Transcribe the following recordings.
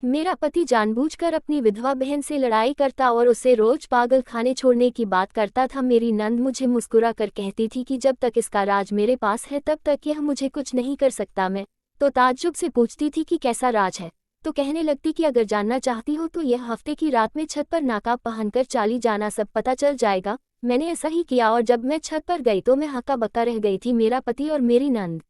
मेरा पति जानबूझकर अपनी विधवा बहन से लड़ाई करता और उसे रोज पागल खाने छोड़ने की बात करता था। मेरी नंद मुझे मुस्कुरा कर कहती थी कि जब तक इसका राज मेरे पास है तब तक यह मुझे कुछ नहीं कर सकता। मैं तो ताज्जुब से पूछती थी कि कैसा राज है, तो कहने लगती कि अगर जानना चाहती हो तो यह हफ्ते की रात में छत पर नाकाब पहनकर चाली जाना, सब पता चल जाएगा। मैंने ऐसा ही किया और जब मैं छत पर गई तो मैं हक्का बक्का रह गई थी, मेरा पति और मेरी नंद।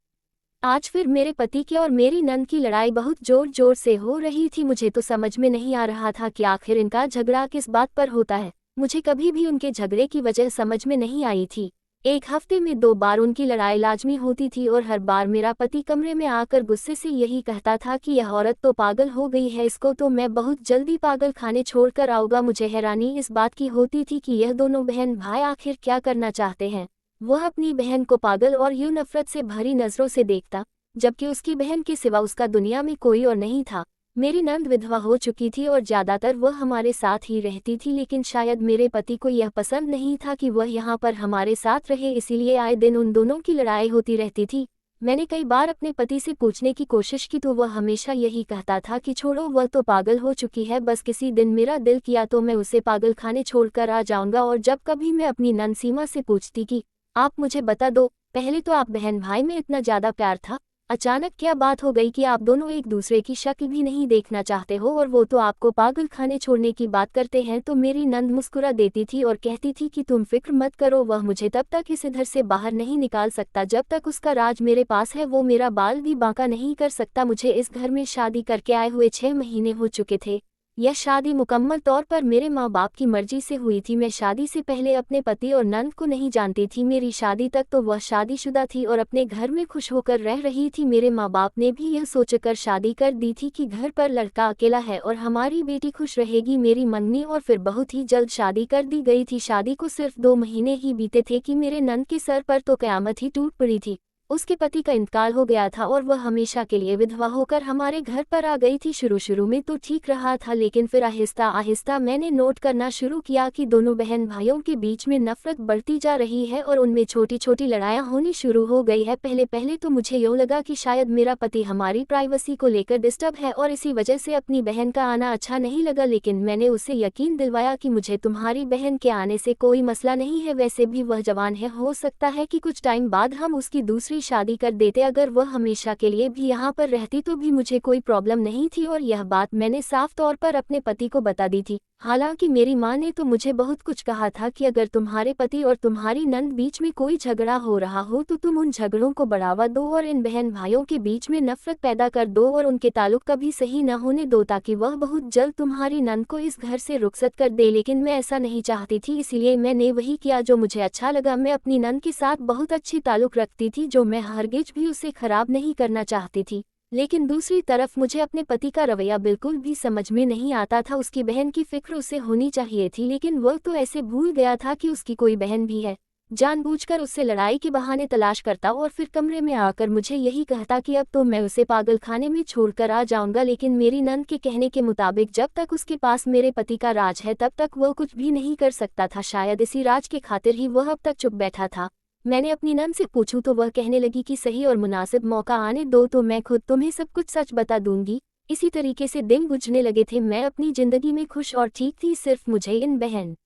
आज फिर मेरे पति की और मेरी नंद की लड़ाई बहुत जोर जोर से हो रही थी। मुझे तो समझ में नहीं आ रहा था कि आखिर इनका झगड़ा किस बात पर होता है। मुझे कभी भी उनके झगड़े की वजह समझ में नहीं आई थी। एक हफ्ते में 2 बार उनकी लड़ाई लाजमी होती थी और हर बार मेरा पति कमरे में आकर गुस्से से यही कहता था कि यह औरत तो पागल हो गई है, इसको तो मैं बहुत जल्दी पागल खाने छोड़कर आऊँगा। मुझे हैरानी इस बात की होती थी कि यह दोनों बहन भाई आखिर क्या करना चाहते हैं। वह अपनी बहन को पागल और यूं नफरत से भरी नजरों से देखता, जबकि उसकी बहन के सिवा उसका दुनिया में कोई और नहीं था। मेरी नंद विधवा हो चुकी थी और ज्यादातर वह हमारे साथ ही रहती थी, लेकिन शायद मेरे पति को यह पसंद नहीं था कि वह यहाँ पर हमारे साथ रहे, इसीलिए आए दिन उन दोनों की लड़ाई होती रहती थी। मैंने कई बार अपने पति से पूछने की कोशिश की तो वह हमेशा यही कहता था कि छोड़ो, वह तो पागल हो चुकी है, बस किसी दिन मेरा दिल किया तो मैं उसे पागल खाने छोड़कर आ जाऊंगा। और जब कभी मैं अपनी नंद सीमा से पूछती कि आप मुझे बता दो, पहले तो आप बहन भाई में इतना ज्यादा प्यार था, अचानक क्या बात हो गई कि आप दोनों एक दूसरे की शक्ल भी नहीं देखना चाहते हो और वो तो आपको पागल खाने छोड़ने की बात करते हैं। तो मेरी नंद मुस्कुरा देती थी और कहती थी कि तुम फिक्र मत करो, वह मुझे तब तक इस घर से बाहर नहीं निकाल सकता जब तक उसका राज मेरे पास है, वो मेरा बाल भी बांका नहीं कर सकता। मुझे इस घर में शादी करके आए हुए 6 महीने हो चुके थे। यह शादी मुकम्मल तौर पर मेरे माँ बाप की मर्जी से हुई थी। मैं शादी से पहले अपने पति और नंद को नहीं जानती थी। मेरी शादी तक तो वह शादीशुदा थी और अपने घर में खुश होकर रह रही थी। मेरे माँ बाप ने भी यह सोचकर शादी कर दी थी कि घर पर लड़का अकेला है और हमारी बेटी खुश रहेगी। मेरी मंगनी और फिर बहुत ही जल्द शादी कर दी गई थी। शादी को सिर्फ 2 महीने ही बीते थे कि मेरे नंद के सर पर तो कयामत ही टूट पड़ी थी। उसके पति का इंतकाल हो गया था और वह हमेशा के लिए विधवा होकर हमारे घर पर आ गई थी। शुरू में तो ठीक रहा था, लेकिन फिर आहिस्ता आहिस्ता मैंने नोट करना शुरू किया कि दोनों बहन भाइयों के बीच में नफरत बढ़ती जा रही है और उनमें छोटी छोटी लड़ाइयाँ होनी शुरू हो गई है। पहले पहले तो मुझे यूँ लगा कि शायद मेरा पति हमारी प्राइवेसी को लेकर डिस्टर्ब है और इसी वजह से अपनी बहन का आना अच्छा नहीं लगा, लेकिन मैंने उसे यकीन दिलवाया कि मुझे तुम्हारी बहन के आने से कोई मसला नहीं है, वैसे भी वह जवान है, हो सकता है कि कुछ टाइम बाद हम उसकी दूसरी शादी कर देते। अगर वह हमेशा के लिए भी यहाँ पर रहती तो भी मुझे कोई प्रॉब्लम नहीं थी और यह बात मैंने साफ तौर पर अपने पति को बता दी थी। हालांकि मेरी माँ ने तो मुझे बहुत कुछ कहा था कि अगर तुम्हारे पति और तुम्हारी नंद बीच में कोई झगड़ा हो रहा हो तो तुम उन झगड़ों को बढ़ावा दो और इन बहन भाइयों के बीच में नफरत पैदा कर दो और उनके ताल्लुक कभी सही न होने दो, ताकि वह बहुत जल्द तुम्हारी नंद को इस घर से रुखसत कर दे। लेकिन मैं ऐसा नहीं चाहती थी, इसलिए मैंने वही किया जो मुझे अच्छा लगा। मैं अपनी नंद के साथ बहुत अच्छी ताल्लुक रखती थी, जो मैं हरगिज भी उसे खराब नहीं करना चाहती थी। लेकिन दूसरी तरफ मुझे अपने पति का रवैया बिल्कुल भी समझ में नहीं आता था। उसकी बहन की फिक्र उसे होनी चाहिए थी, लेकिन वह तो ऐसे भूल गया था कि उसकी कोई बहन भी है। जानबूझकर उससे लड़ाई के बहाने तलाश करता और फिर कमरे में आकर मुझे यही कहता कि अब तो मैं उसे पागल खाने में छोड़कर आ जाऊंगा। लेकिन मेरी नंद के कहने के मुताबिक जब तक उसके पास मेरे पति का राज है तब तक वह कुछ भी नहीं कर सकता था। शायद इसी राज के खातिर ही वह अब तक चुप बैठा था। मैंने अपनी नंद से पूछूं तो वह कहने लगी कि सही और मुनासिब मौका आने दो तो मैं खुद तुम्हें सब कुछ सच बता दूंगी। इसी तरीके से दिन गुजरने लगे थे। मैं अपनी जिंदगी में खुश और ठीक थी। सिर्फ मुझे इन बहन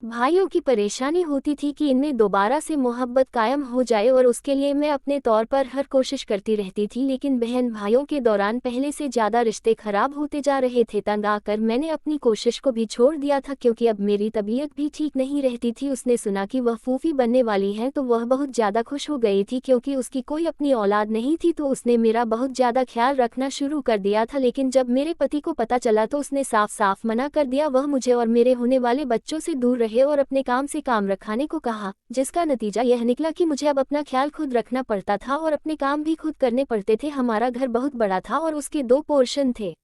भाइयों की परेशानी होती थी कि इनमें दोबारा से मोहब्बत कायम हो जाए और उसके लिए मैं अपने तौर पर हर कोशिश करती रहती थी। लेकिन बहन भाइयों के दौरान पहले से ज़्यादा रिश्ते खराब होते जा रहे थे। तंग आकर मैंने अपनी कोशिश को भी छोड़ दिया था, क्योंकि अब मेरी तबीयत भी ठीक नहीं रहती थी। उसने सुना कि वह फूफी बनने वाली है तो वह बहुत ज़्यादा खुश हो गई थी, क्योंकि उसकी कोई अपनी औलाद नहीं थी, तो उसने मेरा बहुत ज़्यादा ख्याल रखना शुरू कर दिया था। लेकिन जब मेरे पति को पता चला तो उसने साफ साफ मना कर दिया। वह मुझे और मेरे होने वाले बच्चों से दूर रहे और अपने काम से काम रखाने को कहा, जिसका नतीजा यह निकला कि मुझे अब अपना ख्याल खुद रखना पड़ता था और अपने काम भी खुद करने पड़ते थे। हमारा घर बहुत बड़ा था और उसके 2 पोर्शन थे।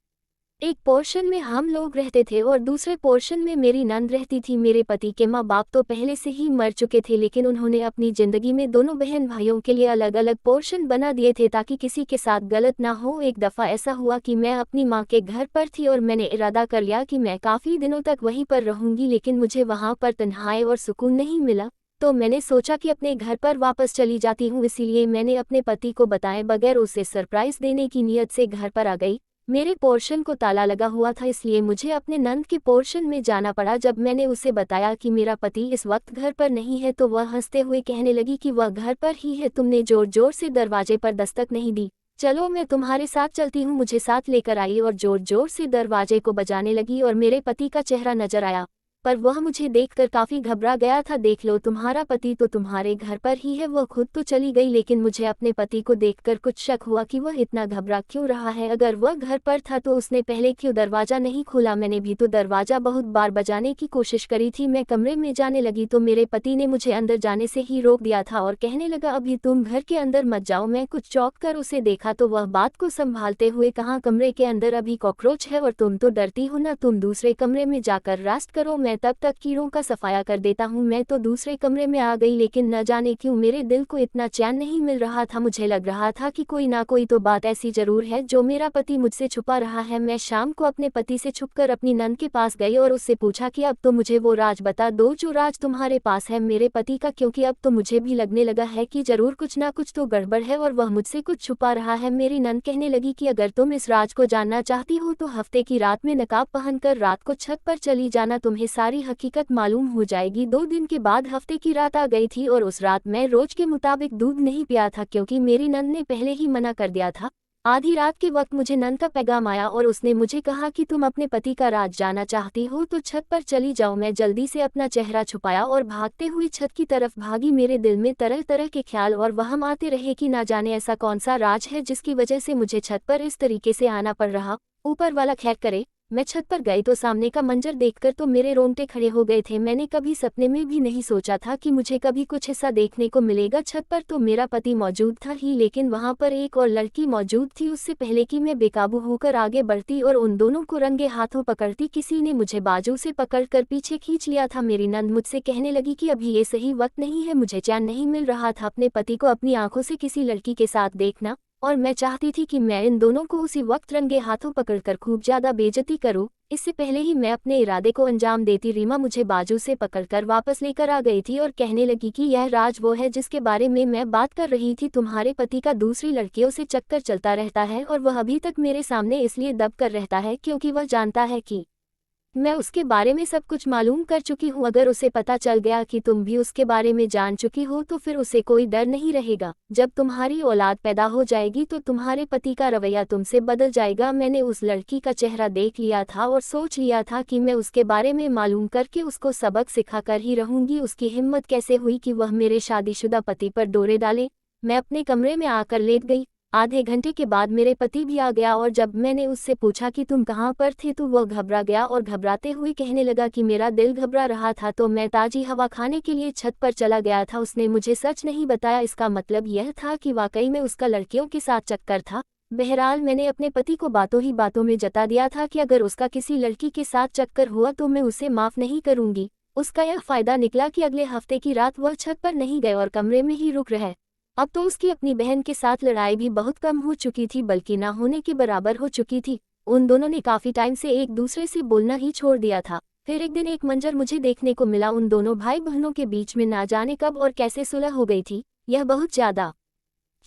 एक पोर्शन में हम लोग रहते थे और दूसरे पोर्शन में मेरी नंद रहती थी। मेरे पति के माँ बाप तो पहले से ही मर चुके थे, लेकिन उन्होंने अपनी जिंदगी में दोनों बहन भाइयों के लिए अलग अलग पोर्शन बना दिए थे ताकि किसी के साथ गलत ना हो। एक दफ़ा ऐसा हुआ कि मैं अपनी माँ के घर पर थी और मैंने इरादा कर लिया कि मैं काफ़ी दिनों तक वहीं पर रहूंगी, लेकिन मुझे वहाँ पर तन्हाई और सुकून नहीं मिला। तो मैंने सोचा कि अपने घर पर वापस चली जाती हूँ। इसीलिए मैंने अपने पति को बताए बगैर उसे सरप्राइज देने की नीयत से घर पर आ गई। मेरे पोर्शन को ताला लगा हुआ था, इसलिए मुझे अपने नंद के पोर्शन में जाना पड़ा। जब मैंने उसे बताया कि मेरा पति इस वक्त घर पर नहीं है तो वह हंसते हुए कहने लगी कि वह घर पर ही है, तुमने जोर जोर से दरवाजे पर दस्तक नहीं दी, चलो मैं तुम्हारे साथ चलती हूँ। मुझे साथ लेकर आई और जोर जोर से दरवाजे को बजाने लगी और मेरे पति का चेहरा नजर आया, पर वह मुझे देखकर काफी घबरा गया था। देख लो, तुम्हारा पति तो तुम्हारे घर पर ही है। वह खुद तो चली गई, लेकिन मुझे अपने पति को देखकर कुछ शक हुआ कि वह इतना घबरा क्यों रहा है। अगर वह घर पर था तो उसने पहले क्यों दरवाजा नहीं खोला। मैंने भी तो दरवाजा बहुत बार बजाने की कोशिश करी थी। मैं कमरे में जाने लगी तो मेरे पति ने मुझे अंदर जाने से ही रोक दिया था और कहने लगा, अभी तुम घर के अंदर मत जाओ। मैं कुछ चौंक कर उसे देखा तो वह बात को संभालते हुए कहा, कमरे के अंदर अभी कॉकरोच है और तुम तो डरती हो ना, तुम दूसरे कमरे में जाकर रेस्ट करो, मैं तब तक कीड़ों का सफाया कर देता हूँ। मैं तो दूसरे कमरे में आ गई, लेकिन न जाने क्यों मेरे दिल को इतना चैन नहीं मिल रहा था। मुझे लग रहा था कि कोई ना कोई तो बात ऐसी जरूर है जो मेरा पति मुझसे छुपा रहा है। मैं शाम को अपने पति से छुपकर अपनी नंद के पास गई और उससे पूछा कि अब तो मुझे वो राज बता दो जो राज तुम्हारे पास है मेरे पति का, क्योंकि अब तो मुझे भी लगने लगा है कि जरूर कुछ ना कुछ तो गड़बड़ है और वह मुझसे कुछ छुपा रहा है। मेरी नंद कहने लगी कि अगर तुम इस राज को जानना चाहती हो तो हफ्ते की रात में नकाब पहनकर रात को छत पर चली जाना, तुम्हें सारी हकीकत मालूम हो जाएगी। 2 दिन के बाद हफ्ते की रात आ गई थी और उस रात मैं रोज के मुताबिक दूध नहीं पिया था, क्योंकि मेरी नंद ने पहले ही मना कर दिया था। आधी रात के वक्त मुझे नंद का पैगाम आया और उसने मुझे कहा कि तुम अपने पति का राज जानना चाहती हो तो छत पर चली जाओ। मैं जल्दी से अपना चेहरा छुपाया और भागते हुए छत की तरफ भागी। मेरे दिल में तरह तरह के ख्याल और वहम आते रहे कि ना जाने ऐसा कौन सा राज है जिसकी वजह से मुझे छत पर इस तरीके से आना पड़ रहा। ऊपर वाला खैर करे। मैं छत पर गई तो सामने का मंजर देखकर तो मेरे रोंगटे खड़े हो गए थे। मैंने कभी सपने में भी नहीं सोचा था कि मुझे कभी कुछ ऐसा देखने को मिलेगा। छत पर तो मेरा पति मौजूद था ही, लेकिन वहां पर एक और लड़की मौजूद थी। उससे पहले कि मैं बेकाबू होकर आगे बढ़ती और उन दोनों को रंगे हाथों पकड़ती, किसी ने मुझे बाजू से पकड़कर पीछे खींच लिया था। मेरी नंद मुझसे कहने लगी कि अभी ये सही वक्त नहीं है। मुझे चैन नहीं मिल रहा था अपने पति को अपनी आंखों से किसी लड़की के साथ देखना, और मैं चाहती थी कि मैं इन दोनों को उसी वक्त रंगे हाथों पकड़कर खूब ज्यादा बेइज्जती करूं। इससे पहले ही मैं अपने इरादे को अंजाम देती, रीमा मुझे बाजू से पकड़कर वापस लेकर आ गई थी और कहने लगी कि यह राज वो है जिसके बारे में मैं बात कर रही थी। तुम्हारे पति का दूसरी लड़कियों से चक्कर चलता रहता है और वह अभी तक मेरे सामने इसलिए दब कर रहता है क्योंकि वह जानता है कि मैं उसके बारे में सब कुछ मालूम कर चुकी हूँ। अगर उसे पता चल गया कि तुम भी उसके बारे में जान चुकी हो तो फिर उसे कोई डर नहीं रहेगा। जब तुम्हारी औलाद पैदा हो जाएगी तो तुम्हारे पति का रवैया तुमसे बदल जाएगा। मैंने उस लड़की का चेहरा देख लिया था और सोच लिया था कि मैं उसके बारे में मालूम करके उसको सबक सिखा कर ही रहूंगी। उसकी हिम्मत कैसे हुई कि वह मेरे शादीशुदा पति पर डोरे डाले। मैं अपने कमरे में आकर लेट गई। आधे घंटे के बाद मेरे पति भी आ गया और जब मैंने उससे पूछा कि तुम कहाँ पर थे तो वह घबरा गया और घबराते हुए कहने लगा कि मेरा दिल घबरा रहा था तो मैं ताजी हवा खाने के लिए छत पर चला गया था। उसने मुझे सच नहीं बताया, इसका मतलब यह था कि वाकई में उसका लड़कियों के साथ चक्कर था। बहरहाल मैंने अपने पति को बातों ही बातों में जता दिया था कि अगर उसका किसी लड़की के साथ चक्कर हुआ तो मैं उसे माफ नहीं करूंगी। उसका यह फायदा निकला कि अगले हफ्ते की रात वह छत पर नहीं गए और कमरे में ही रुक रहे। अब तो उसकी अपनी बहन के साथ लड़ाई भी बहुत कम हो चुकी थी, बल्कि ना होने के बराबर हो चुकी थी। उन दोनों ने काफी टाइम से एक दूसरे से बोलना ही छोड़ दिया था। फिर एक दिन एक मंजर मुझे देखने को मिला। उन दोनों भाई बहनों के बीच में ना जाने कब और कैसे सुलह हो गई थी। यह बहुत ज्यादा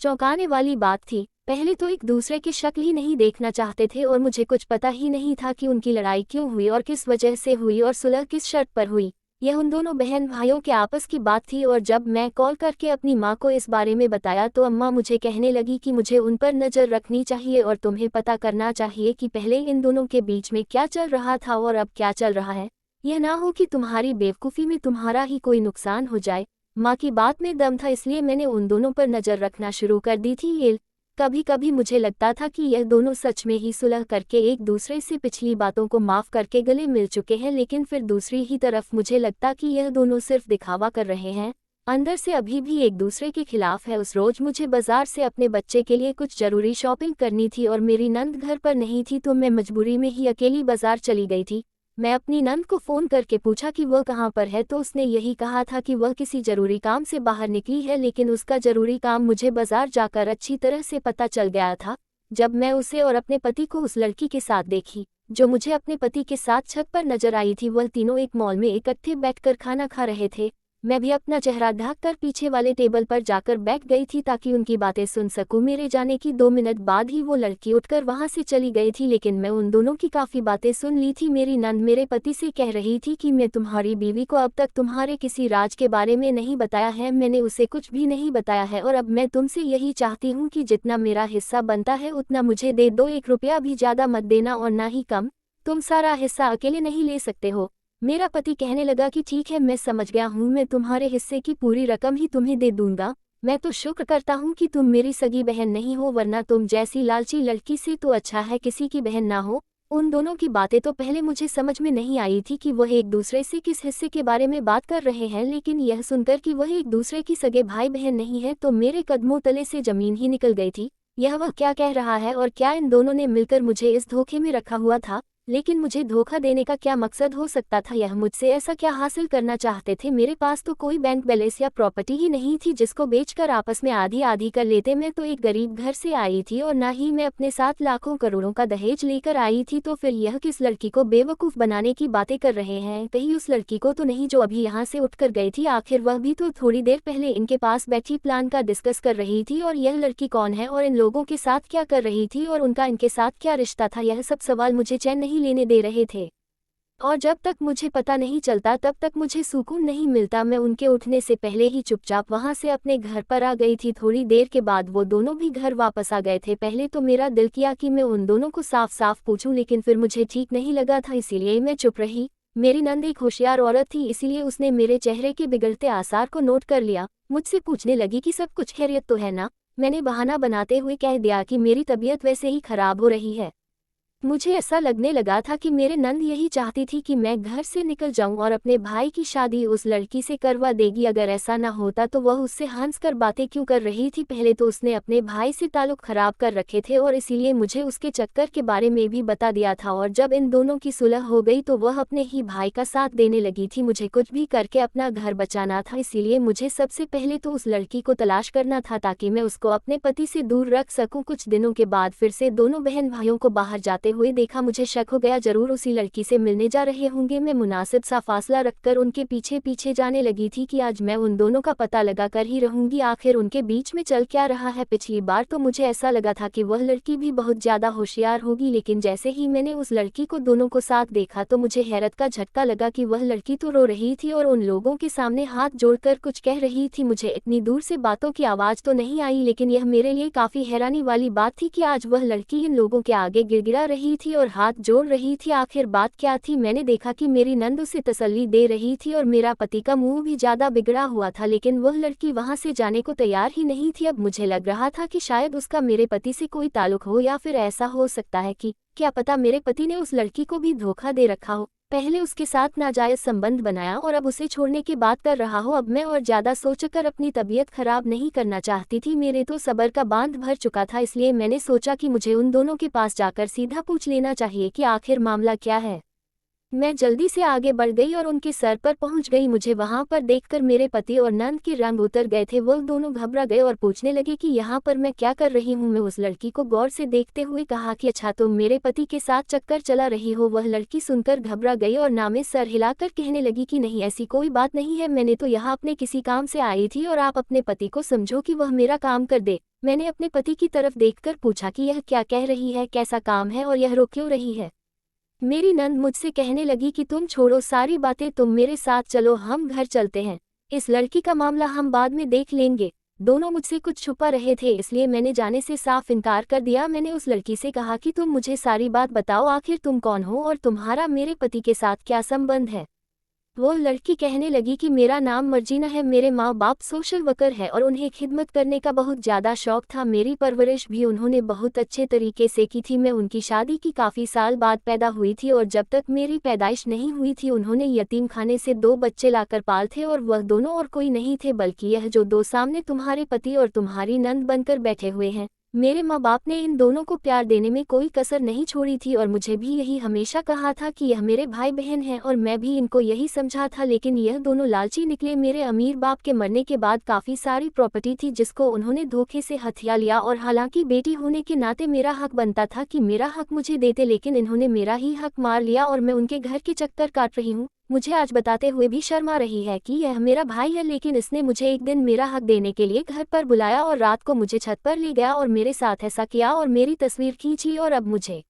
चौंकाने वाली बात थी। पहले तो एक दूसरे की शक्ल ही नहीं देखना चाहते थे और मुझे कुछ पता ही नहीं था कि उनकी लड़ाई क्यों हुई और किस वजह से हुई और सुलह किस शर्त पर हुई। यह उन दोनों बहन भाइयों के आपस की बात थी और जब मैं कॉल करके अपनी माँ को इस बारे में बताया तो अम्मा मुझे कहने लगी कि मुझे उन पर नज़र रखनी चाहिए और तुम्हें पता करना चाहिए कि पहले इन दोनों के बीच में क्या चल रहा था और अब क्या चल रहा है। यह ना हो कि तुम्हारी बेवकूफ़ी में तुम्हारा ही कोई नुकसान हो जाए। माँ की बात में दम था, इसलिए मैंने उन दोनों पर नज़र रखना शुरू कर दी थी। कभी कभी मुझे लगता था कि यह दोनों सच में ही सुलह करके एक दूसरे से पिछली बातों को माफ़ करके गले मिल चुके हैं, लेकिन फिर दूसरी ही तरफ मुझे लगता कि यह दोनों सिर्फ दिखावा कर रहे हैं, अंदर से अभी भी एक दूसरे के खिलाफ है। उस रोज मुझे बाजार से अपने बच्चे के लिए कुछ जरूरी शॉपिंग करनी थी और मेरी नंद घर पर नहीं थी तो मैं मजबूरी में ही अकेली बाजार चली गई थी। मैं अपनी नंद को फ़ोन करके पूछा कि वह कहाँ पर है तो उसने यही कहा था कि वह किसी ज़रूरी काम से बाहर निकली है, लेकिन उसका ज़रूरी काम मुझे बाजार जाकर अच्छी तरह से पता चल गया था। जब मैं उसे और अपने पति को उस लड़की के साथ देखी जो मुझे अपने पति के साथ छत पर नजर आई थी, वह तीनों एक मॉल में इकट्ठे बैठकर खाना खा रहे थे। मैं भी अपना चेहरा ढक कर पीछे वाले टेबल पर जाकर बैठ गई थी ताकि उनकी बातें सुन सकूं। मेरे जाने की 2 मिनट बाद ही वो लड़की उठकर वहां से चली गई थी, लेकिन मैं उन दोनों की काफ़ी बातें सुन ली थी। मेरी नंद मेरे पति से कह रही थी कि मैं तुम्हारी बीवी को अब तक तुम्हारे किसी राज के बारे में नहीं बताया है, मैंने उसे कुछ भी नहीं बताया है और अब मैं तुमसे यही चाहती हूँ कि जितना मेरा हिस्सा बनता है उतना मुझे दे दो, 1 रुपया भी ज़्यादा मत देना और ना ही कम। तुम सारा हिस्सा अकेले नहीं ले सकते हो। मेरा पति कहने लगा कि ठीक है, मैं समझ गया हूँ, मैं तुम्हारे हिस्से की पूरी रकम ही तुम्हें दे दूंगा। मैं तो शुक्र करता हूँ कि तुम मेरी सगी बहन नहीं हो, वरना तुम जैसी लालची लड़की से तो अच्छा है किसी की बहन ना हो। उन दोनों की बातें तो पहले मुझे समझ में नहीं आई थी कि वह एक दूसरे से किस हिस्से के बारे में बात कर रहे हैं, लेकिन यह सुनकर कि वह एक दूसरे की सगे भाई बहन नहीं है तो मेरे कदमों तले से जमीन ही निकल गई थी। यह वह क्या कह रहा है और क्या इन दोनों ने मिलकर मुझे इस धोखे में रखा हुआ था? लेकिन मुझे धोखा देने का क्या मकसद हो सकता था? यह मुझसे ऐसा क्या हासिल करना चाहते थे? मेरे पास तो कोई बैंक बैलेंस या प्रॉपर्टी ही नहीं थी जिसको बेचकर आपस में आधी आधी कर लेते। मैं तो एक गरीब घर से आई थी और ना ही मैं अपने साथ लाखों करोड़ों का दहेज लेकर आई थी, तो फिर यह किस लड़की को बेवकूफ़ बनाने की बातें कर रहे हैं? कहीं उस लड़की को तो नहीं जो अभी यहाँ से उठकर गई थी? आखिर वह भी तो थोड़ी देर पहले इनके पास बैठी प्लान का डिस्कस कर रही थी। और यह लड़की कौन है और इन लोगों के साथ क्या कर रही थी और उनका इनके साथ क्या रिश्ता था? यह सब सवाल मुझे चैन नहीं लेने दे रहे थे और जब तक मुझे पता नहीं चलता तब तक मुझे सुकून नहीं मिलता। मैं उनके उठने से पहले ही चुपचाप वहां से अपने घर पर आ गई थी। थोड़ी देर के बाद वो दोनों भी घर वापस आ गए थे। पहले तो मेरा दिल किया कि मैं उन दोनों को साफ साफ पूछूं, लेकिन फिर मुझे ठीक नहीं लगा था, इसीलिए मैं चुप रही। मेरी नंद एक होशियार औरत थी, इसीलिए उसने मेरे चेहरे के बिगड़ते आसार को नोट कर लिया। मुझसे पूछने लगी कि सब कुछ खैरियत तो है ना? मैंने बहाना बनाते हुए कह दिया कि मेरी तबीयत वैसे ही खराब हो रही है। मुझे ऐसा लगने लगा था कि मेरे नंद यही चाहती थी कि मैं घर से निकल जाऊं और अपने भाई की शादी उस लड़की से करवा देगी। अगर ऐसा ना होता तो वह उससे हंसकर बातें क्यों कर रही थी? पहले तो उसने अपने भाई से ताल्लुक खराब कर रखे थे और इसीलिए मुझे उसके चक्कर के बारे में भी बता दिया था, और जब इन दोनों की सुलह हो गई तो वह अपने ही भाई का साथ देने लगी थी। मुझे कुछ भी करके अपना घर बचाना था, इसीलिए मुझे सबसे पहले तो उस लड़की को तलाश करना था ताकि मैं उसको अपने पति से दूर रख सकूं। कुछ दिनों के बाद फिर से दोनों बहन भाइयों को बाहर जाते हुए देखा। मुझे शक हो गया, जरूर उसी लड़की से मिलने जा रहे होंगे। मैं मुनासिब सा फासला रखकर उनके पीछे पीछे जाने लगी थी कि आज मैं उन दोनों का पता लगा कर ही रहूंगी आखिर उनके बीच में चल क्या रहा है। पिछली बार तो मुझे ऐसा लगा था कि वह लड़की भी बहुत ज्यादा होशियार होगी, लेकिन जैसे ही मैंने उस लड़की को दोनों को साथ देखा तो मुझे हैरत का झटका लगा कि वह लड़की तो रो रही थी और उन लोगों के सामने हाथ जोड़कर कुछ कह रही थी। मुझे इतनी दूर से बातों की आवाज तो नहीं आई, लेकिन यह मेरे लिए काफी हैरानी वाली बात थी कि आज वह लड़की इन लोगों के आगे गिड़गिड़ा रही थी और हाथ जोड़ रही थी। आखिर बात क्या थी? मैंने देखा कि मेरी नंद उसे तसल्ली दे रही थी और मेरा पति का मुंह भी ज्यादा बिगड़ा हुआ था, लेकिन वह लड़की वहां से जाने को तैयार ही नहीं थी। अब मुझे लग रहा था कि शायद उसका मेरे पति से कोई ताल्लुक हो, या फिर ऐसा हो सकता है कि क्या पता मेरे पति ने उस लड़की को भी धोखा दे रखा हो, पहले उसके साथ नाजायज संबंध बनाया और अब उसे छोड़ने की बात कर रहा हो। अब मैं और ज्यादा सोचकर अपनी तबीयत खराब नहीं करना चाहती थी। मेरे तो सब्र का बांध भर चुका था, इसलिए मैंने सोचा कि मुझे उन दोनों के पास जाकर सीधा पूछ लेना चाहिए कि आखिर मामला क्या है। मैं जल्दी से आगे बढ़ गई और उनके सर पर पहुंच गई। मुझे वहां पर देखकर मेरे पति और नंद के रंग उतर गए थे। वो दोनों घबरा गए और पूछने लगे कि यहाँ पर मैं क्या कर रही हूँ। मैं उस लड़की को गौर से देखते हुए कहा कि अच्छा, तुम मेरे पति के साथ चक्कर चला रही हो? वह लड़की सुनकर घबरा गई और ना में सर हिलाकर कहने लगी कि नहीं, ऐसी कोई बात नहीं है, मैंने तो यहाँ अपने किसी काम से आई थी और आप अपने पति को समझो कि वह मेरा काम कर दे। मैंने अपने पति की तरफ देखकर पूछा कि यह क्या कह रही है, कैसा काम है और यह रो क्यों रही है? मेरी नंद मुझसे कहने लगी कि तुम छोड़ो सारी बातें, तुम मेरे साथ चलो, हम घर चलते हैं, इस लड़की का मामला हम बाद में देख लेंगे। दोनों मुझसे कुछ छुपा रहे थे, इसलिए मैंने जाने से साफ इनकार कर दिया। मैंने उस लड़की से कहा कि तुम मुझे सारी बात बताओ, आखिर तुम कौन हो और तुम्हारा मेरे पति के साथ क्या संबंध है? वो लड़की कहने लगी कि मेरा नाम मर्जीना है, मेरे माँ बाप सोशल वर्कर है और उन्हें खिदमत करने का बहुत ज़्यादा शौक था। मेरी परवरिश भी उन्होंने बहुत अच्छे तरीके से की थी। मैं उनकी शादी की काफ़ी साल बाद पैदा हुई थी और जब तक मेरी पैदाइश नहीं हुई थी उन्होंने यतीम खाने से 2 बच्चे लाकर पाल थे, और वह दोनों और कोई नहीं थे बल्कि यह जो 2 सामने तुम्हारे पति और तुम्हारी नंद बनकर बैठे हुए हैं। मेरे माँ बाप ने इन दोनों को प्यार देने में कोई कसर नहीं छोड़ी थी और मुझे भी यही हमेशा कहा था कि यह मेरे भाई बहन हैं, और मैं भी इनको यही समझा था, लेकिन यह दोनों लालची निकले। मेरे अमीर बाप के मरने के बाद काफ़ी सारी प्रॉपर्टी थी जिसको उन्होंने धोखे से हथिया लिया, और हालांकि बेटी होने के नाते मेरा हक बनता था कि मेरा हक मुझे देते, लेकिन इन्होंने मेरा ही हक मार लिया और मैं उनके घर के चक्कर काट रही हूँ। मुझे आज बताते हुए भी शर्म आ रही है कि यह मेरा भाई है, लेकिन इसने मुझे एक दिन मेरा हक देने के लिए घर पर बुलाया और रात को मुझे छत पर ले गया और मेरे साथ ऐसा किया और मेरी तस्वीर खींची और अब मुझे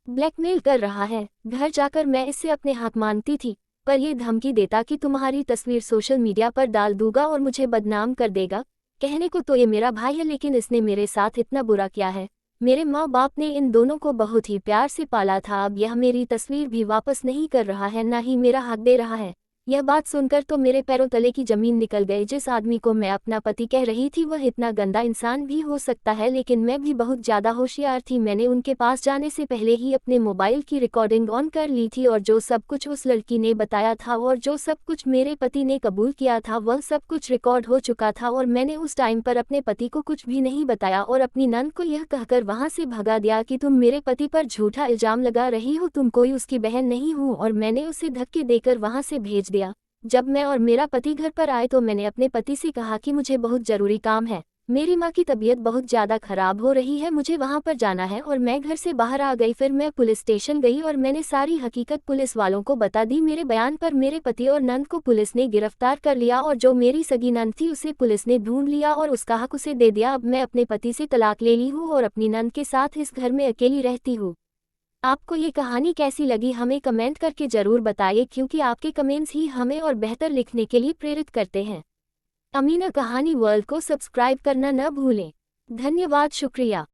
ब्लैकमेल कर रहा है। घर जाकर मैं इससे अपने हक मांगती थी, पर ये धमकी देता कि तुम्हारी तस्वीर सोशल मीडिया पर डाल दूंगा और मुझे बदनाम कर देगा। कहने को तो ये मेरा भाई है, लेकिन इसने मेरे साथ इतना बुरा किया है। मेरे माँ बाप ने इन दोनों को बहुत ही प्यार से पाला था, अब यह मेरी तस्वीर भी वापस नहीं कर रहा है, ना ही मेरा हक दे रहा है। यह बात सुनकर तो मेरे पैरों तले की जमीन निकल गई। जिस आदमी को मैं अपना पति कह रही थी वह इतना गंदा इंसान भी हो सकता है, लेकिन मैं भी बहुत ज़्यादा होशियार थी। मैंने उनके पास जाने से पहले ही अपने मोबाइल की रिकॉर्डिंग ऑन कर ली थी और जो सब कुछ उस लड़की ने बताया था और जो सब कुछ मेरे पति ने कबूल किया था वह सब कुछ रिकॉर्ड हो चुका था। और मैंने उस टाइम पर अपने पति को कुछ भी नहीं बताया और अपनी नंद को यह कहकर वहाँ से भगा दिया कि तुम मेरे पति पर झूठा इल्जाम लगा रही हो, तुम कोई उसकी बहन नहीं हो, और मैंने उसे धक्के देकर वहाँ से भेज दिया। जब मैं और मेरा पति घर पर आए तो मैंने अपने पति से कहा कि मुझे बहुत ज़रूरी काम है, मेरी माँ की तबीयत बहुत ज़्यादा ख़राब हो रही है, मुझे वहाँ पर जाना है, और मैं घर से बाहर आ गई। फिर मैं पुलिस स्टेशन गई और मैंने सारी हकीकत पुलिस वालों को बता दी। मेरे बयान पर मेरे पति और नंद को पुलिस ने गिरफ्तार कर लिया और जो मेरी सगी नंद थी उसे पुलिस ने ढूंढ लिया और उसका हक उसे दे दिया। अब मैं अपने पति से तलाक ले ली हूँ और अपनी नंद के साथ इस घर में अकेली रहती हूँ। आपको ये कहानी कैसी लगी हमें कमेंट करके ज़रूर बताइए, क्योंकि आपके कमेंट्स ही हमें और बेहतर लिखने के लिए प्रेरित करते हैं। अमीना कहानी वर्ल्ड को सब्सक्राइब करना न भूलें। धन्यवाद, शुक्रिया।